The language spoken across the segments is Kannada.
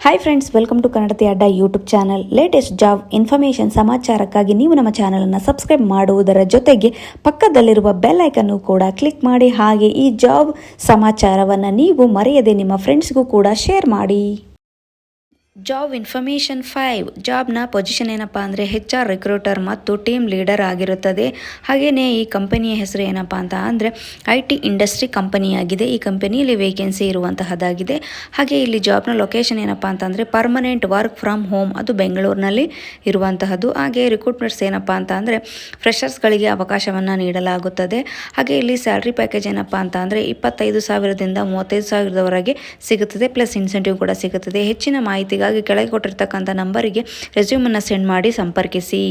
Hi friends, welcome to Kannadathi Adda YouTube channel. Latest job information ಸಮಾಚಾರಕ್ಕಾಗಿ ನೀವು ನಮ್ಮ ಚಾನಲನ್ನು ಸಬ್ಸ್ಕ್ರೈಬ್ ಮಾಡುವುದರ ಜೊತೆಗೆ ಪಕ್ಕದಲ್ಲಿರುವ ಬೆಲ್ ಐಕನ್ನು ಕೂಡ ಕ್ಲಿಕ್ ಮಾಡಿ. ಹಾಗೆ ಈ ಜಾಬ್ ಸಮಾಚಾರವನ್ನು ನೀವು ಮರೆಯದೆ ನಿಮ್ಮ ಫ್ರೆಂಡ್ಸ್ಗೂ ಕೂಡ ಶೇರ್ ಮಾಡಿ. ಜಾಬ್ ಇನ್ಫಾರ್ಮೇಷನ್ 5 ಜಾಬ್ನ ಪೊಸಿಷನ್ ಏನಪ್ಪ ಅಂದರೆ HR ರಿಕ್ರೂಟರ್ ಮತ್ತು ಟೀಮ್ ಲೀಡರ್ ಆಗಿರುತ್ತದೆ. ಹಾಗೆಯೇ ಈ ಕಂಪನಿಯ ಹೆಸರು ಏನಪ್ಪ ಅಂತ ಅಂದರೆ IT ಇಂಡಸ್ಟ್ರಿ ಕಂಪನಿಯಾಗಿದೆ. ಈ ಕಂಪನಿಯಲ್ಲಿ ವೇಕೆನ್ಸಿ ಇರುವಂತಹದ್ದಾಗಿದೆ. ಹಾಗೆ ಇಲ್ಲಿ ಜಾಬ್ನ ಲೊಕೇಶನ್ ಏನಪ್ಪ ಅಂತಂದರೆ ಪರ್ಮನೆಂಟ್ ವರ್ಕ್ ಫ್ರಮ್ ಹೋಮ್, ಅದು ಬೆಂಗಳೂರಿನಲ್ಲಿ ಇರುವಂತಹದ್ದು. ಹಾಗೆ ರಿಕ್ರೂಟ್ಮೆಂಟ್ಸ್ ಏನಪ್ಪ ಅಂತ ಅಂದರೆ ಫ್ರೆಷರ್ಸ್ಗಳಿಗೆ ಅವಕಾಶವನ್ನು ನೀಡಲಾಗುತ್ತದೆ. ಹಾಗೆ ಇಲ್ಲಿ ಸ್ಯಾಲ್ರಿ ಪ್ಯಾಕೇಜ್ ಏನಪ್ಪ ಅಂತ ಅಂದರೆ 25,000ದಿಂದ 35,000ದವರೆಗೆ ಸಿಗುತ್ತದೆ. ಪ್ಲಸ್ ಇನ್ಸೆಂಟಿವ್ ಕೂಡ ಸಿಗುತ್ತದೆ. ಹೆಚ್ಚಿನ ಮಾಹಿತಿಗಾಗಿ ಕೆಳಗೆ ಕೊಟ್ಟಿರ್ತಕ್ಕಂಥ ನಂಬರಿಗೆ ರೆಸ್ಯೂಮನ್ನು ಸೆಂಡ್ ಮಾಡಿ ಸಂಪರ್ಕಿಸಿ.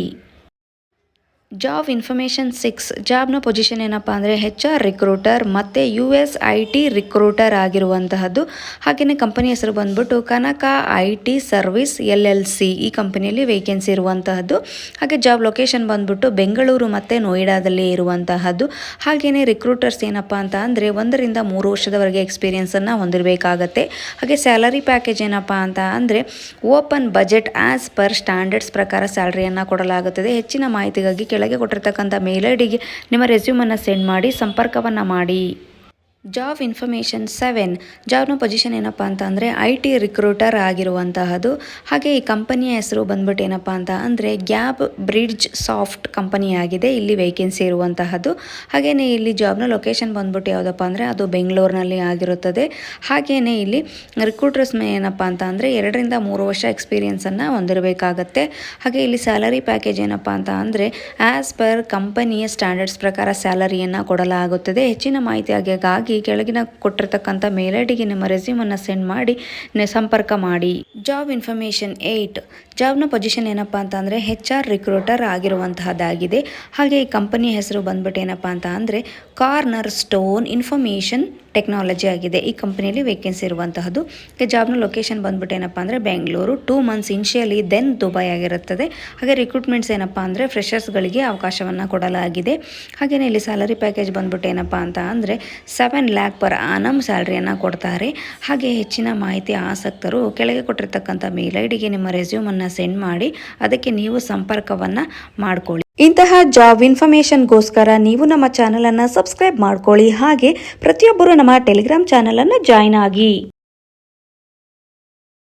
ಜಾಬ್ ಇನ್ಫಾರ್ಮೇಷನ್ 6 ಜಾಬ್ನ ಪೊಸಿಷನ್ ಏನಪ್ಪ ಅಂದರೆ HR ರಿಕ್ರೂಟರ್ ಮತ್ತು US IT ರಿಕ್ರೂಟರ್ ಆಗಿರುವಂತಹದ್ದು. ಹಾಗೆಯೇ ಕಂಪನಿ ಹೆಸರು ಬಂದ್ಬಿಟ್ಟು ಕನಕ IT ಸರ್ವಿಸ್ LLC. ಈ ಕಂಪನಿಯಲ್ಲಿ ವೇಕೆನ್ಸಿ ಇರುವಂತಹದ್ದು. ಹಾಗೆ ಜಾಬ್ ಲೊಕೇಶನ್ ಬಂದ್ಬಿಟ್ಟು ಬೆಂಗಳೂರು ಮತ್ತು ನೋಯ್ಡಾದಲ್ಲಿ ಇರುವಂತಹದ್ದು. ಹಾಗೆಯೇ ರಿಕ್ರೂಟರ್ಸ್ ಏನಪ್ಪ ಅಂತ ಅಂದರೆ 1 ರಿಂದ 3 ವರ್ಷದವರೆಗೆ ಎಕ್ಸ್ಪೀರಿಯನ್ಸನ್ನು ಹೊಂದಿರಬೇಕಾಗತ್ತೆ. ಹಾಗೆ ಸ್ಯಾಲರಿ ಪ್ಯಾಕೇಜ್ ಏನಪ್ಪ ಅಂತ ಅಂದರೆ open budget as per standards ಪ್ರಕಾರ ಸ್ಯಾಲರಿಯನ್ನು ಕೊಡಲಾಗುತ್ತದೆ. ಹೆಚ್ಚಿನ ಮಾಹಿತಿಗಾಗಿ ಕೆಳಗೆ ಕೊಟ್ಟಿರ್ತಕ್ಕಂಥ ಮೇಲ್ ಐಡಿಗೆ ನಿಮ್ಮ ರೆಸ್ಯೂಮನ್ನು ಸೆಂಡ್ ಮಾಡಿ ಸಂಪರ್ಕವನ್ನು ಮಾಡಿ. ಜಾಬ್ ಇನ್ಫಾರ್ಮೇಷನ್ 7 ಜಾಬ್ನ ಪೊಸಿಷನ್ ಏನಪ್ಪ ಅಂತ ಅಂದರೆ IT ರಿಕ್ರೂಟರ್ ಆಗಿರುವಂತಹದ್ದು. ಹಾಗೆ ಈ ಕಂಪನಿಯ ಹೆಸರು ಬಂದ್ಬಿಟ್ಟು ಏನಪ್ಪ ಅಂತ ಅಂದರೆ ಗ್ಯಾಪ್ ಬ್ರಿಡ್ಜ್ ಸಾಫ್ಟ್ ಕಂಪನಿಯಾಗಿದೆ. ಇಲ್ಲಿ ವೇಕೆನ್ಸಿ ಇರುವಂತಹದ್ದು. ಹಾಗೆಯೇ ಇಲ್ಲಿ ಜಾಬ್ನ ಲೊಕೇಶನ್ ಬಂದ್ಬಿಟ್ಟು ಯಾವುದಪ್ಪ ಅಂದರೆ ಅದು ಬೆಂಗಳೂರಿನಲ್ಲಿ ಆಗಿರುತ್ತದೆ. ಹಾಗೆಯೇ ಇಲ್ಲಿ ರಿಕ್ರೂಟರ್ಸ್ ಏನಪ್ಪ ಅಂತ ಅಂದರೆ 2 ರಿಂದ 3 ವರ್ಷ ಎಕ್ಸ್ಪೀರಿಯನ್ಸನ್ನು ಹೊಂದಿರಬೇಕಾಗತ್ತೆ. ಹಾಗೆ ಇಲ್ಲಿ ಸ್ಯಾಲರಿ ಪ್ಯಾಕೇಜ್ ಏನಪ್ಪ ಅಂತ ಅಂದರೆ ಆ್ಯಸ್ ಪರ್ ಕಂಪನಿಯ ಸ್ಟ್ಯಾಂಡರ್ಡ್ಸ್ ಪ್ರಕಾರ ಸ್ಯಾಲರಿಯನ್ನು ಕೊಡಲಾಗುತ್ತದೆ. ಹೆಚ್ಚಿನ ಮಾಹಿತಿಗಾಗಿ ಕೆಳಗಿನ ಕೊಟ್ಟಿರ್ತಕ್ಕಂಥ ಮೇಲ್ ಐಡಿಗೆ ನಿಮ್ಮ ರೆಸ್ಯೂಮನ್ನು ಸೆಂಡ್ ಮಾಡಿ ಸಂಪರ್ಕ ಮಾಡಿ. ಜಾಬ್ ಇನ್ಫಾರ್ಮೇಷನ್ 8 ಜಾಬ್ನ ಪೊಸಿಷನ್ ಏನಪ್ಪ ಅಂತ ಅಂದರೆ HR ರಿಕ್ರೂಟರ್ ಆಗಿರುವಂತಹದ್ದಾಗಿದೆ. ಹಾಗೆ ಈ ಕಂಪನಿಯ ಹೆಸರು ಬಂದ್ಬಿಟ್ಟು ಏನಪ್ಪ ಅಂತ ಅಂದರೆ ಕಾರ್ನರ್ ಸ್ಟೋನ್ ಇನ್ಫಾರ್ಮೇಷನ್ ಟೆಕ್ನಾಲಜಿ ಆಗಿದೆ. ಈ ಕಂಪನಿಯಲ್ಲಿ ವೇಕೆನ್ಸಿ ಇರುವಂತಹದ್ದು. ಜಾಬ್ನ ಲೊಕೇಶನ್ ಬಂದ್ಬಿಟ್ಟು ಏನಪ್ಪ ಅಂದರೆ Bengaluru, 2 months initially, then Dubai ಆಗಿರುತ್ತದೆ. ಹಾಗೆ ರಿಕ್ರೂಟ್ಮೆಂಟ್ಸ್ ಏನಪ್ಪ ಅಂದರೆ ಫ್ರೆಷರ್ಸ್ಗಳಿಗೆ ಅವಕಾಶವನ್ನು ಕೊಡಲಾಗಿದೆ. ಹಾಗೆಯೇ ಇಲ್ಲಿ ಸ್ಯಾಲರಿ ಪ್ಯಾಕೇಜ್ ಬಂದ್ಬಿಟ್ಟು ಏನಪ್ಪ ಅಂತ ಅಂದರೆ 7 lakh ಪರ್ ಆನಮ್ ಸ್ಯಾಲ್ರಿಯನ್ನು ಕೊಡ್ತಾರೆ. ಹಾಗೆ ಹೆಚ್ಚಿನ ಮಾಹಿತಿ ಆಸಕ್ತರು ಕೆಳಗೆ ಕೊಟ್ಟಿರ್ತಕ್ಕಂಥ ಮೇಲ್ ಐಡಿಗೆ ನಿಮ್ಮ ರೆಸ್ಯೂಮನ್ನು ಸೆಂಡ್ ಮಾಡಿ ಅದಕ್ಕೆ ನೀವು ಸಂಪರ್ಕವನ್ನು ಮಾಡಿಕೊಳ್ಳಿ. ಇಂತಹ ಜಾಬ್ ಇನ್ಫಾರ್ಮೇಷನ್ಗೋಸ್ಕರ ನೀವು ನಮ್ಮ ಚಾನಲನ್ನು ಸಬ್ಸ್ಕ್ರೈಬ್ ಮಾಡ್ಕೊಳ್ಳಿ. ಹಾಗೆ ಪ್ರತಿಯೊಬ್ಬರು ನಮ್ಮ ಟೆಲಿಗ್ರಾಮ್ ಚಾನಲನ್ನು ಜಾಯ್ನ್ ಆಗಿ.